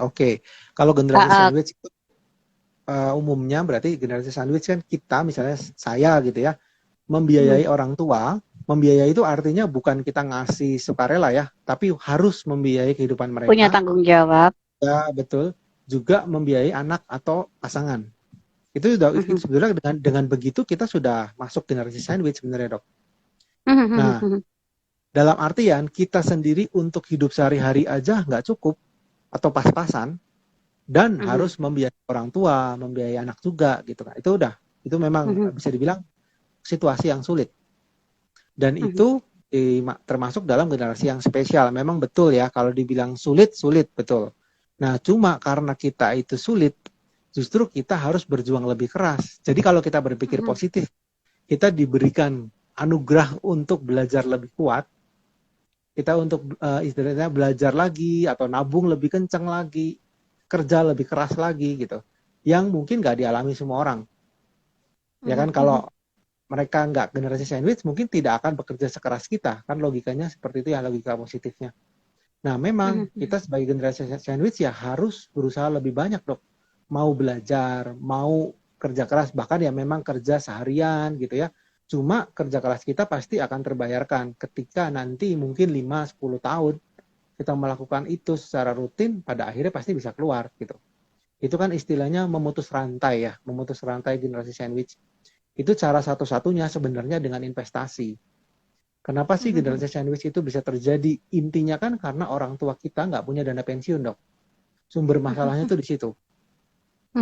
Oke. Kalau generasi Uh, sandwich itu umumnya berarti generasi sandwich kan kita misalnya saya gitu ya, uh, membiayai orang tua. Membiayai itu artinya bukan kita ngasih sukarela ya, tapi harus membiayai kehidupan punya mereka. tanggung jawab. Ya, betul. Juga membiayai anak atau pasangan. Itu sudah Mhm. sebenarnya dengan begitu kita sudah masuk generasi sandwich sebenarnya, Dok. Mhm, mhm, Nah, mhm, dalam artian kita sendiri untuk hidup sehari-hari aja nggak cukup atau pas-pasan dan mhm, harus membiayai orang tua, membiayai anak juga gitu kan. Itu memang mhm, bisa dibilang situasi yang sulit. Dan mhm, itu termasuk dalam generasi yang spesial. Memang betul ya kalau dibilang sulit, sulit betul. Nah, cuma karena kita itu sulit, justru kita harus berjuang lebih keras. Jadi kalau kita berpikir mhm, positif, kita diberikan anugerah untuk belajar lebih kuat, kita untuk istilahnya belajar lagi atau nabung lebih kencang lagi, kerja lebih keras lagi gitu. Yang mungkin nggak dialami semua orang. Ya mhm, kan kalau mhm, mereka nggak generasi sandwich mungkin tidak akan bekerja sekeras kita. Kan logikanya seperti itu ya logika positifnya. Nah memang mhm, kita mhm, sebagai generasi sandwich ya harus berusaha lebih banyak dok. Mau belajar, mau kerja keras, bahkan ya memang kerja seharian gitu ya. Cuma kerja keras kita pasti akan terbayarkan ketika nanti mungkin 5-10 tahun kita melakukan itu secara rutin, pada akhirnya pasti bisa keluar gitu. Itu kan istilahnya memutus rantai ya, memutus rantai generasi sandwich. Itu cara satu-satunya sebenarnya dengan investasi. Kenapa sih mhm, generasi sandwich itu bisa terjadi? Intinya kan karena orang tua kita nggak punya dana pensiun, dok. Sumber masalahnya mhm, tuh di situ.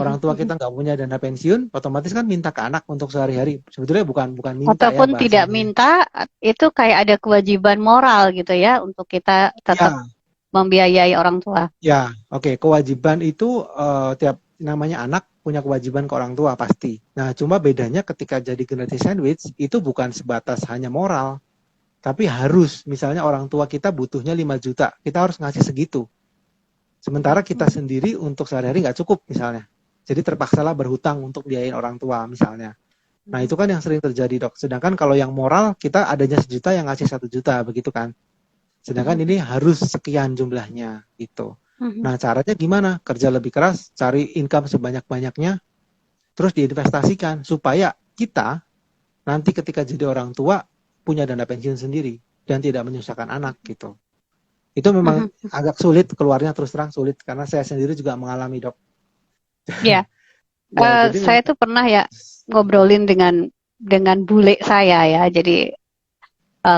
Orang mhm, tua mhm. kita nggak punya dana pensiun, otomatis kan minta ke anak untuk sehari-hari. Sebetulnya bukan minta ya Ataupun tidak bahasanya. minta, itu kayak ada kewajiban moral gitu ya untuk kita tetap Ya, membiayai orang tua. ya, oke. Kewajiban itu tiap namanya anak punya kewajiban ke orang tua pasti. Nah, cuma bedanya ketika jadi generasi sandwich itu bukan sebatas hanya moral, tapi harus. Misalnya orang tua kita butuhnya 5 juta, kita harus ngasih segitu. Sementara kita Mhm, sendiri untuk sehari-hari nggak cukup misalnya. Jadi terpaksalah berhutang untuk biayain orang tua misalnya. Nah itu mhm, kan yang sering terjadi dok. Sedangkan kalau yang moral kita adanya sejuta yang ngasih 1 juta begitu kan. Sedangkan mhm, ini harus sekian jumlahnya gitu. mhm, Nah caranya gimana? Kerja lebih keras, cari income sebanyak-banyaknya, terus diinvestasikan supaya kita nanti ketika jadi orang tua punya dana pensiun sendiri dan tidak menyusahkan anak gitu. Itu memang mhm. agak sulit keluarnya terus terang sulit karena saya sendiri juga mengalami dok. Ya, Ya jadi saya memang tuh pernah ya ngobrolin dengan bule saya ya. Jadi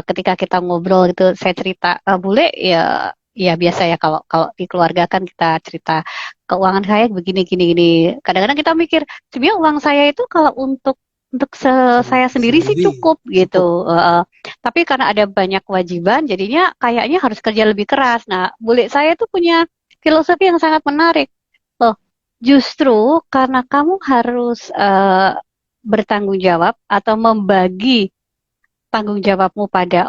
ketika kita ngobrol gitu, saya cerita bule ya, ya biasa ya kalau kalau di keluarga kan kita cerita keuangan saya begini gini gini. Kadang-kadang kita mikir sebenarnya uang saya itu kalau untuk saya sendiri sih sendiri cukup gitu. cukup. Tapi karena ada banyak kewajiban, jadinya kayaknya harus kerja lebih keras. Nah, bule saya tuh punya filosofi yang sangat menarik. Loh, justru karena kamu harus bertanggung jawab atau membagi tanggung jawabmu pada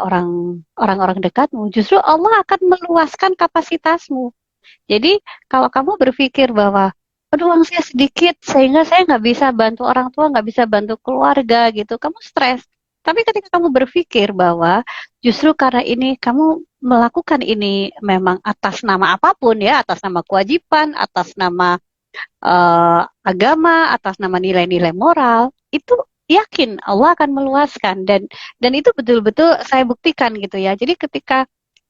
orang-orang dekatmu, justru Allah akan meluaskan kapasitasmu. Jadi kalau kamu berpikir bahwa aduh uang saya sedikit sehingga saya nggak bisa bantu orang tua, nggak bisa bantu keluarga gitu, kamu stres. Tapi ketika kamu berpikir bahwa justru karena ini kamu melakukan ini memang atas nama apapun ya, atas nama kewajiban, atas nama agama, atas nama nilai-nilai moral, itu yakin Allah akan meluaskan dan itu betul-betul saya buktikan gitu ya. Jadi ketika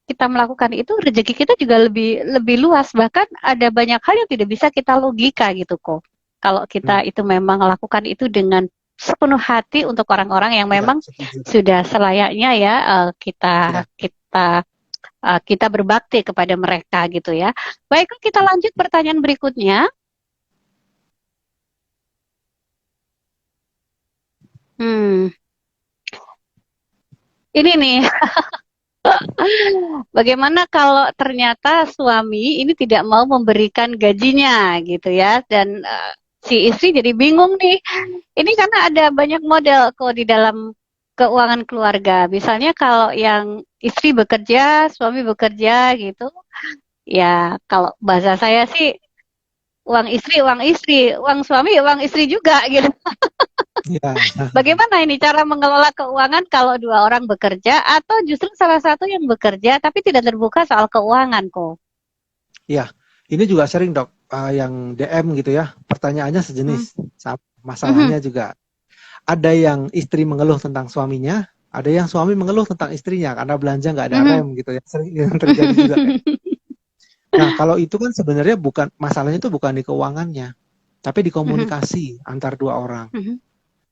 kita melakukan itu rezeki kita juga lebih lebih luas bahkan ada banyak hal yang tidak bisa kita logika gitu kok. Kalau kita Hmm, itu memang melakukan itu dengan sepenuh hati untuk orang-orang yang ya memang setuju dok. sudah selayaknya ya kita Ya, kita kita berbakti kepada mereka gitu ya. Baiklah kita lanjut pertanyaan berikutnya. Hmm, ini nih, bagaimana kalau ternyata suami ini tidak mau memberikan gajinya gitu ya, dan si istri jadi bingung nih. Ini karena ada banyak model kok di dalam keuangan keluarga. Misalnya kalau yang istri bekerja, suami bekerja gitu, ya kalau bahasa saya sih uang istri, uang suami uang istri juga gitu. ya, Bagaimana ini cara mengelola keuangan kalau dua orang bekerja atau justru salah satu yang bekerja tapi tidak terbuka soal keuangan kok? ya. Ini juga sering dok, yang DM gitu ya, pertanyaannya Hmm. sejenis, Mhm. masalahnya juga. Ada yang istri mengeluh tentang suaminya, ada yang suami mengeluh tentang istrinya karena belanja nggak ada Mhm. rem gitu ya, sering yang terjadi juga kayak. Nah kalau itu kan sebenarnya bukan masalahnya itu bukan di keuangannya, tapi di Mhm. komunikasi antar dua orang. Mhm.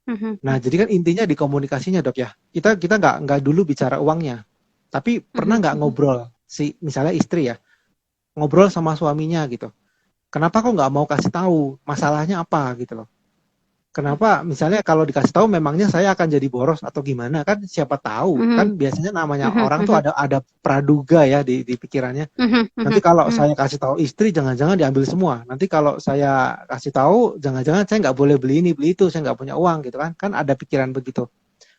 Mhm. Nah jadi kan intinya di komunikasinya dok ya. Kita kita nggak dulu bicara uangnya, tapi pernah Mhm. nggak Mhm. ngobrol si misalnya istri ya, ngobrol sama suaminya gitu. Kenapa kok nggak mau kasih tahu masalahnya apa gitu loh? Kenapa misalnya kalau dikasih tahu memangnya saya akan jadi boros atau gimana kan siapa tahu Mhm. kan biasanya namanya Mhm. orang tuh Mhm. ada praduga ya di pikirannya. Mhm. Nanti Mhm. kalau Mhm. saya kasih tahu istri jangan-jangan diambil semua. Nanti kalau saya kasih tahu jangan-jangan saya nggak boleh beli ini beli itu saya nggak punya uang gitu kan kan ada pikiran begitu.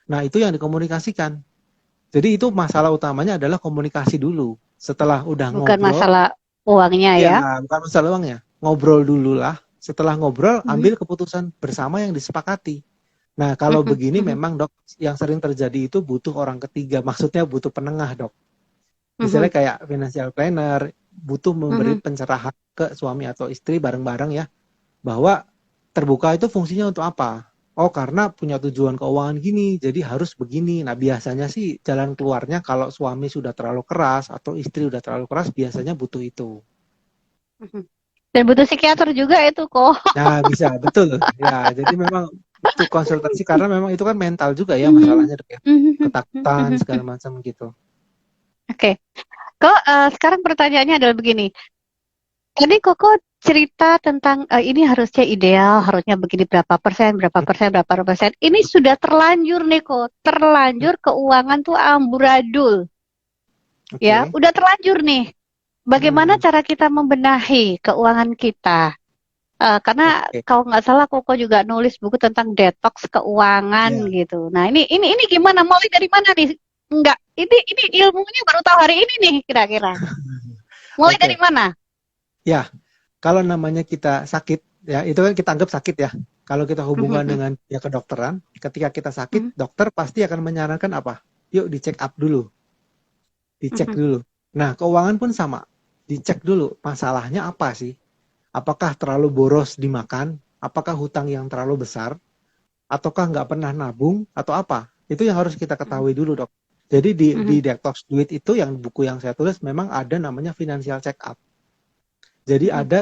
Nah itu yang dikomunikasikan. Jadi itu masalah utamanya adalah komunikasi dulu. Setelah udah Bukan ngobrol, masalah uangnya ya ya. bukan masalah uangnya, ngobrol dulu lah. Setelah ngobrol, Mhm. ambil keputusan bersama yang disepakati. Nah, kalau Mhm. begini Mhm. memang dok, yang sering terjadi itu butuh orang ketiga. Maksudnya butuh penengah dok. Misalnya Mhm. kayak financial planner, butuh memberi Mhm. pencerahan ke suami atau istri bareng-bareng ya, bahwa terbuka itu fungsinya untuk apa? Oh, karena punya tujuan keuangan gini, jadi harus begini. Nah, biasanya sih jalan keluarnya kalau suami sudah terlalu keras atau istri sudah terlalu keras, biasanya butuh itu. Mhm. Dan butuh psikiater juga itu kok. Nah, bisa, betul. Ya, jadi memang butuh konsultasi karena memang itu kan mental juga ya Mhm. masalahnya dok ya. Mhm. Ketakutan Mhm. segala macam gitu. Oke, kok sekarang pertanyaannya adalah begini. Tadi Koko cerita tentang ini harusnya ideal, harusnya begini berapa persen, berapa persen, berapa persen. Ini sudah terlanjur nih kok, terlanjur keuangan tuh amburadul, ya, Oke. udah terlanjur nih. Bagaimana Hmm, cara kita membenahi keuangan kita? Karena oke. kalau nggak salah Koko juga nulis buku tentang detox keuangan Ya. gitu. Nah ini gimana? Mulai dari mana nih? Enggak, ini ilmunya baru tahu hari ini nih kira-kira. Mulai dari Oke. mana? Ya, kalau namanya kita sakit ya, itu kan kita anggap sakit ya. Kalau kita hubungan Mhm. dengan ya kedokteran, ketika kita Mhm. sakit, dokter pasti akan menyarankan apa? Yuk dicek up dulu, dicek Mhm. dulu. Nah, keuangan pun sama. Dicek dulu masalahnya apa sih? Apakah terlalu boros dimakan? Apakah hutang yang terlalu besar? Ataukah nggak pernah nabung? Atau apa? Itu yang harus kita Mhm. ketahui dulu, dok. Jadi di Mhm. Detox Duit itu yang buku yang saya tulis memang ada namanya financial check up. Jadi Mhm. ada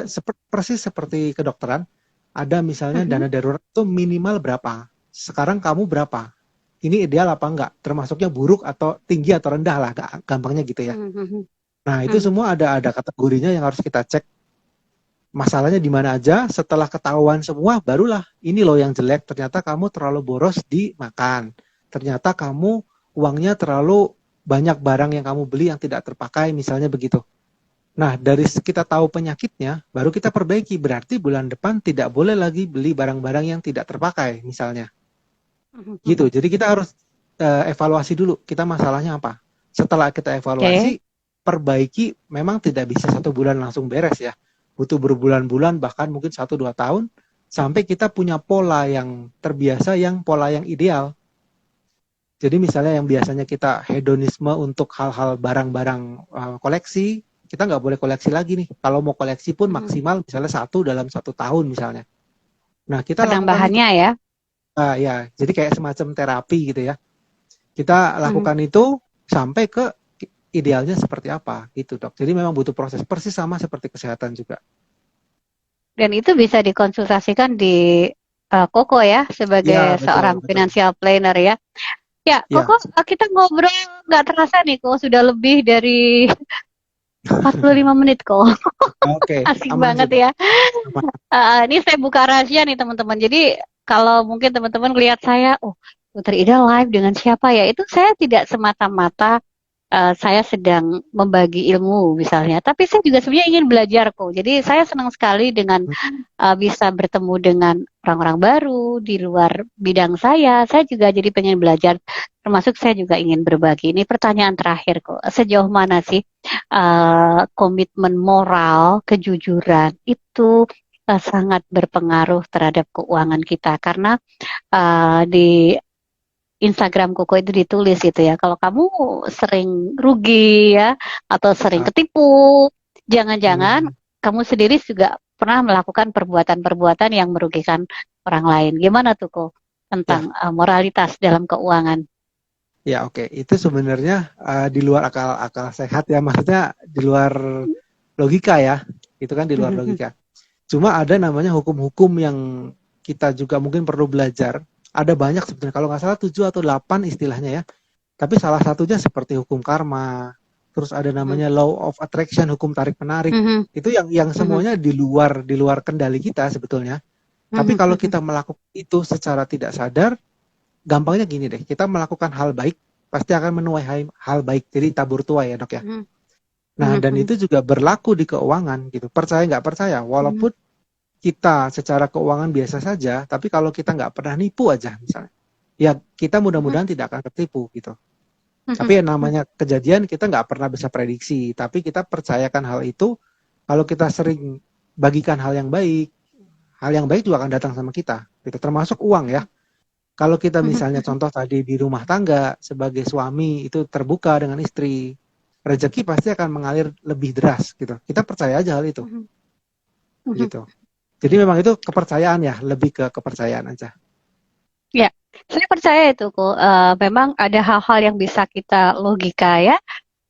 persis seperti kedokteran, ada misalnya Mhm. dana darurat itu minimal berapa. Sekarang kamu berapa? Ini ideal apa enggak? Termasuknya buruk atau tinggi atau rendah lah, gampangnya gitu ya. Mhm. Nah itu Mhm. semua ada kategorinya yang harus kita cek masalahnya di mana aja. Setelah ketahuan semua, barulah ini loh yang jelek. Ternyata kamu terlalu boros di makan. Ternyata kamu uangnya terlalu banyak barang yang kamu beli yang tidak terpakai, misalnya begitu. Nah, dari kita tahu penyakitnya, baru kita perbaiki. Berarti bulan depan tidak boleh lagi beli barang-barang yang tidak terpakai, misalnya. Mhm. Gitu. Mhm. Jadi kita harus evaluasi dulu, kita masalahnya apa. Setelah kita Oke. evaluasi, perbaiki, memang tidak bisa 1 bulan langsung beres ya. Butuh berbulan-bulan, bahkan mungkin 1-2 tahun, sampai kita punya pola yang terbiasa, yang pola yang ideal. Jadi misalnya yang biasanya kita hedonisme untuk hal-hal barang-barang koleksi, kita nggak boleh koleksi lagi nih. Kalau mau koleksi pun Mhm. maksimal misalnya satu dalam 1 tahun misalnya. Nah kita lakukan itu, Penambahannya ya. ya. Jadi kayak semacam terapi gitu ya. Kita Mhm. lakukan itu sampai ke idealnya seperti apa gitu dok. Jadi memang butuh proses persis sama seperti kesehatan juga. Dan itu bisa dikonsultasikan di Koko ya Ya sebagai betul seorang betul. financial planner ya. Ya, Ya Koko, kita ngobrol nggak terasa nih kok sudah lebih dari 45 menit kok. oke Asik aman sih banget dok. ya. Aman. Ini saya buka rahasia nih teman-teman. Jadi kalau mungkin teman-teman lihat saya, oh Putri Ida live dengan siapa ya? Itu saya tidak semata-mata saya sedang membagi ilmu misalnya, tapi saya juga sebenarnya ingin belajar kok. Jadi saya senang sekali dengan bisa bertemu dengan orang-orang baru di luar bidang saya. Saya juga jadi pengen belajar, termasuk saya juga ingin berbagi. Ini pertanyaan terakhir kok. Sejauh mana sih komitmen moral, kejujuran itu sangat berpengaruh terhadap keuangan kita karena di Instagram Koko itu ditulis gitu ya. Kalau kamu sering rugi ya atau sering Ah, ketipu, jangan-jangan hmm. kamu sendiri juga pernah melakukan perbuatan-perbuatan yang merugikan orang lain. Gimana tuh kok Ya, tentang moralitas dalam keuangan? ya oke. Itu sebenarnya di luar akal sehat ya, maksudnya di luar logika ya. Itu kan di luar logika. Cuma ada namanya hukum-hukum yang kita juga mungkin perlu belajar. Ada banyak sebetulnya, kalau nggak salah 7 atau 8 istilahnya ya. Tapi salah satunya seperti hukum karma. Terus ada namanya law of attraction, hukum tarik menarik. Itu yang semuanya di luar kendali kita sebetulnya. Tapi kalau kita melakukan itu secara tidak sadar, gampangnya gini deh, kita melakukan hal baik pasti akan menuai hal baik. Jadi tabur tuai ya dok ya. Nah dan itu juga berlaku di keuangan gitu. Percaya nggak percaya, walaupun kita secara keuangan biasa saja, tapi kalau kita nggak pernah nipu aja misalnya, ya kita mudah-mudahan tidak akan tertipu gitu. Tapi yang namanya kejadian kita nggak pernah bisa prediksi, tapi kita percayakan hal itu. Kalau kita sering bagikan hal yang baik juga akan datang sama kita. Gitu. Termasuk uang ya. Kalau kita misalnya contoh tadi di rumah tangga sebagai suami itu terbuka dengan istri, rezeki pasti akan mengalir lebih deras gitu. Kita percaya aja hal itu. Gitu. Jadi memang itu kepercayaan ya, lebih ke kepercayaan aja. Ya, saya percaya itu kok. Memang ada hal-hal yang bisa kita logika ya.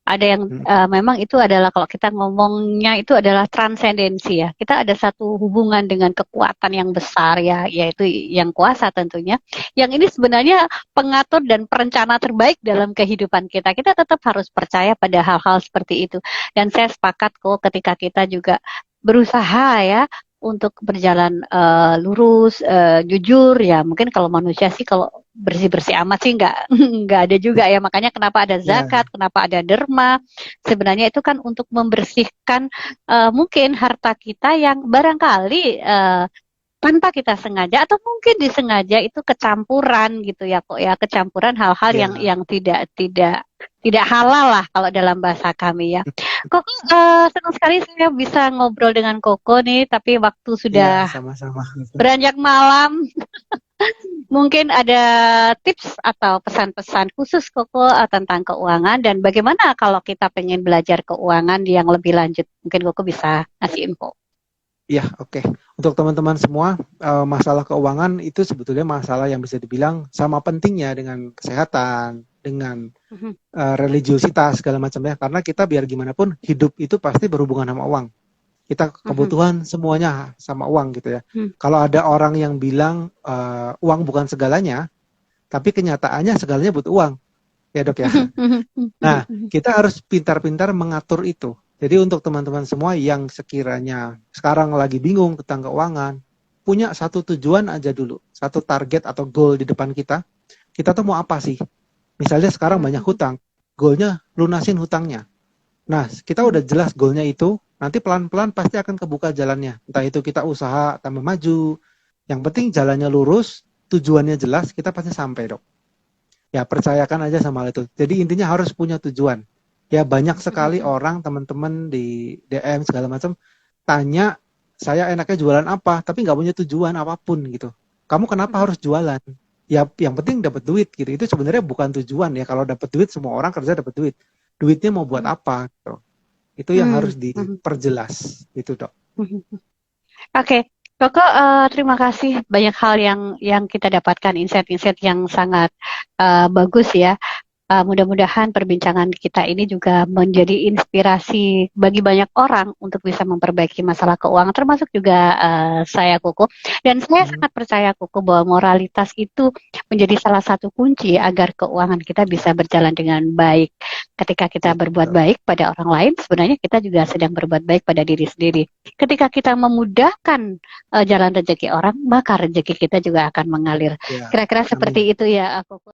Ada yang memang itu adalah kalau kita ngomongnya itu adalah transendensi ya. Kita ada satu hubungan dengan kekuatan yang besar ya, yaitu yang kuasa tentunya. Yang ini sebenarnya pengatur dan perencana terbaik dalam kehidupan kita. Kita tetap harus percaya pada hal-hal seperti itu. Dan saya sepakat kok ketika kita juga berusaha ya untuk berjalan lurus, jujur ya. Mungkin kalau manusia sih kalau bersih-bersih amat sih nggak ada juga ya. Makanya kenapa ada zakat, kenapa ada derma. Sebenarnya itu kan untuk membersihkan mungkin harta kita yang barangkali tanpa kita sengaja atau mungkin disengaja itu kecampuran gitu ya kok ya, kecampuran hal-hal yang tidak halal lah kalau dalam bahasa kami ya. Koko senang sekali saya bisa ngobrol dengan Koko nih, tapi waktu sudah sama-sama. beranjak malam. Mungkin ada tips atau pesan-pesan khusus Koko tentang keuangan dan bagaimana kalau kita pengen belajar keuangan yang lebih lanjut. Mungkin Koko bisa ngasih info. Ya, oke. Untuk teman-teman semua, masalah keuangan itu sebetulnya masalah yang bisa dibilang sama pentingnya dengan kesehatan, dengan religiositas segala macamnya. Karena kita biar gimana pun hidup itu pasti berhubungan sama uang. Kita kebutuhan semuanya sama uang gitu ya. Kalau ada orang yang bilang uang bukan segalanya, tapi kenyataannya segalanya butuh uang, ya dok ya. Nah, kita harus pintar-pintar mengatur itu. Jadi untuk teman-teman semua yang sekiranya sekarang lagi bingung tentang keuangan, punya satu tujuan aja dulu, satu target atau goal di depan kita. Kita tuh mau apa sih? Misalnya sekarang banyak hutang, goalnya lunasin hutangnya. Nah, kita udah jelas goalnya itu, nanti pelan-pelan pasti akan kebuka jalannya. Entah itu kita usaha tambah maju, yang penting jalannya lurus, tujuannya jelas, kita pasti sampai dok. Ya percayakan aja sama hal itu. Jadi intinya harus punya tujuan. Ya banyak sekali orang teman-teman di DM segala macam tanya saya enaknya jualan apa, tapi nggak punya tujuan apapun gitu. Kamu kenapa harus jualan? Ya yang penting dapat duit gitu. Itu sebenarnya bukan tujuan ya. Kalau dapat duit semua orang kerja dapat duit. Duitnya mau buat apa? Gitu. Itu yang harus diperjelas gitu dok. Oke. Koko, terima kasih banyak hal yang kita dapatkan insight-insight yang sangat bagus ya. Mudah-mudahan perbincangan kita ini juga menjadi inspirasi bagi banyak orang untuk bisa memperbaiki masalah keuangan, termasuk juga saya Koko. Dan saya sangat percaya Koko bahwa moralitas itu menjadi salah satu kunci agar keuangan kita bisa berjalan dengan baik. Ketika kita berbuat baik pada orang lain, sebenarnya kita juga sedang berbuat baik pada diri sendiri. Ketika kita memudahkan jalan rezeki orang, maka rezeki kita juga akan mengalir. Kira-kira seperti itu ya Koko.